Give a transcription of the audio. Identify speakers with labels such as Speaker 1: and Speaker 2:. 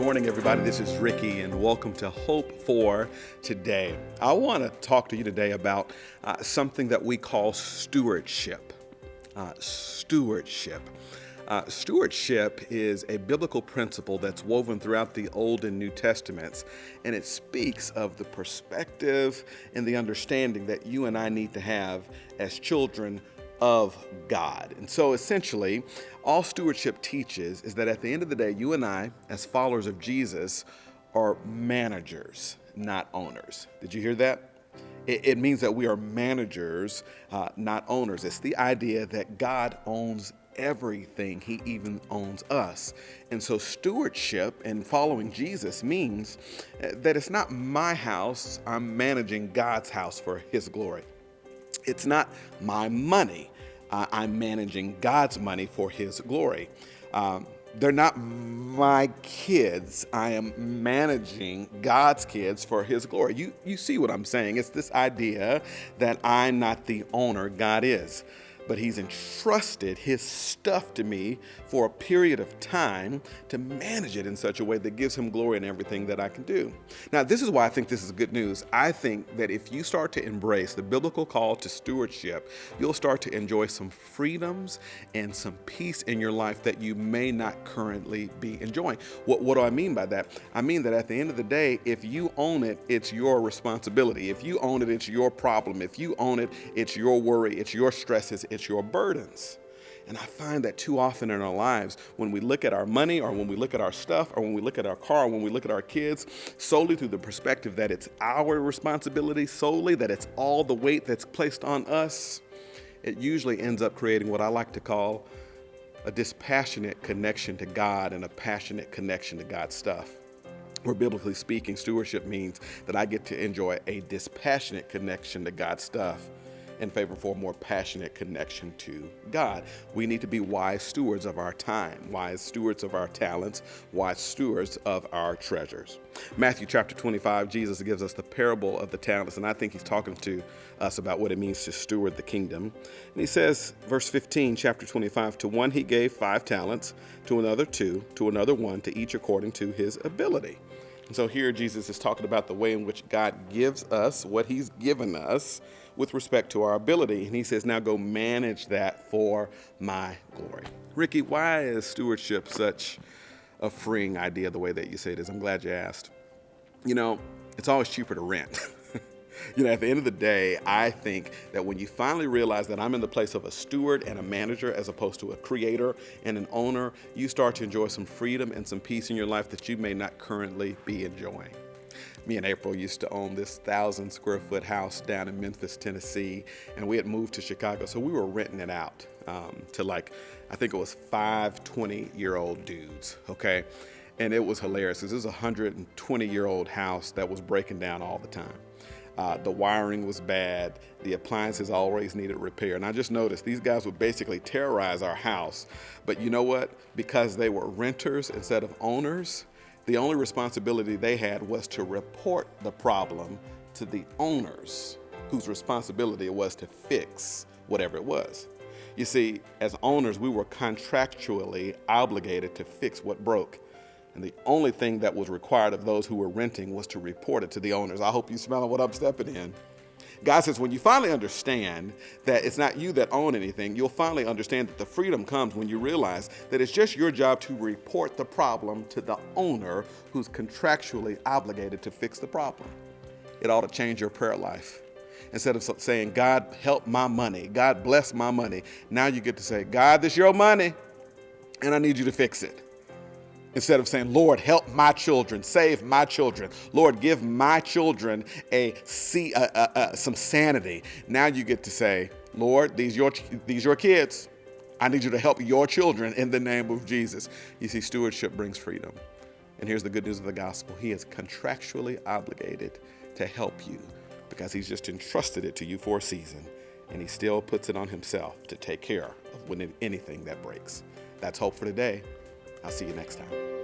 Speaker 1: morning, everybody. This is Ricky, and welcome to Hope for Today. I want to talk to you today about something that we call stewardship. Stewardship. Stewardship is a biblical principle that's woven throughout the Old and New Testaments, and it speaks of the perspective and the understanding that you and I need to have as children of God. And so essentially, all stewardship teaches is that at the end of the day, you and I, as followers of Jesus, are managers, not owners. Did you hear that? It means that we are managers, not owners. It's the idea that God owns everything. He even owns us. And so stewardship and following Jesus means that it's not my house. I'm managing God's house for His glory. It's not my money. I'm managing God's money for His glory. They're not my kids. I am managing God's kids for His glory. You see what I'm saying? It's this idea that I'm not the owner, God is. But He's entrusted His stuff to me for a period of time to manage it in such a way that gives Him glory in everything that I can do. Now, this is why I think this is good news. I think that if you start to embrace the biblical call to stewardship, you'll start to enjoy some freedoms and some peace in your life that you may not currently be enjoying. What do I mean by that? I mean that at the end of the day, if you own it, it's your responsibility. If you own it, it's your problem. If you own it, it's your worry, it's your stresses, it's your burdens. And I find that too often in our lives, when we look at our money or when we look at our stuff or when we look at our car or when we look at our kids solely through the perspective that it's our responsibility solely, that it's all the weight that's placed on us, it usually ends up creating what I like to call a dispassionate connection to God and a passionate connection to God's stuff. Where biblically speaking, stewardship means that I get to enjoy a dispassionate connection to God's stuff in favor for a more passionate connection to God. We need to be wise stewards of our time, wise stewards of our talents, wise stewards of our treasures. Matthew chapter 25, Jesus gives us the parable of the talents, and I think He's talking to us about what it means to steward the kingdom. And He says, verse 15, chapter 25, to one He gave 5 talents, to another 2, to another 1, to each according to his ability. And so here Jesus is talking about the way in which God gives us what He's given us with respect to our ability. And He says, now go manage that for my glory. Ricky, why is stewardship such a freeing idea the way that you say it is? I'm glad you asked. You know, it's always cheaper to rent. At the end of the day, I think that when you finally realize that I'm in the place of a steward and a manager as opposed to a creator and an owner, you start to enjoy some freedom and some peace in your life that you may not currently be enjoying. Me and April used to own this 1,000 square foot house down in Memphis, Tennessee, and we had moved to Chicago, so we were renting it out to I think it was 5 20-year-old dudes, okay? And it was hilarious because it was a 120-year-old house that was breaking down all the time. The wiring was bad. The appliances always needed repair. And I just noticed these guys would basically terrorize our house. But you know what? Because they were renters instead of owners, the only responsibility they had was to report the problem to the owners, whose responsibility it was to fix whatever it was. You see, as owners, we were contractually obligated to fix what broke. And the only thing that was required of those who were renting was to report it to the owners. I hope you smell what I'm stepping in. God says, when you finally understand that it's not you that own anything, you'll finally understand that the freedom comes when you realize that it's just your job to report the problem to the owner who's contractually obligated to fix the problem. It ought to change your prayer life. Instead of saying, God, help my money, God, bless my money, now you get to say, God, this is your money, and I need you to fix it. Instead of saying, Lord, help my children, save my children. Lord, give my children some sanity. Now you get to say, Lord, these your kids. I need you to help your children in the name of Jesus. You see, stewardship brings freedom. And here's the good news of the gospel. He is contractually obligated to help you because He's just entrusted it to you for a season. And He still puts it on Himself to take care of anything that breaks. That's hope for today. I'll see you next time.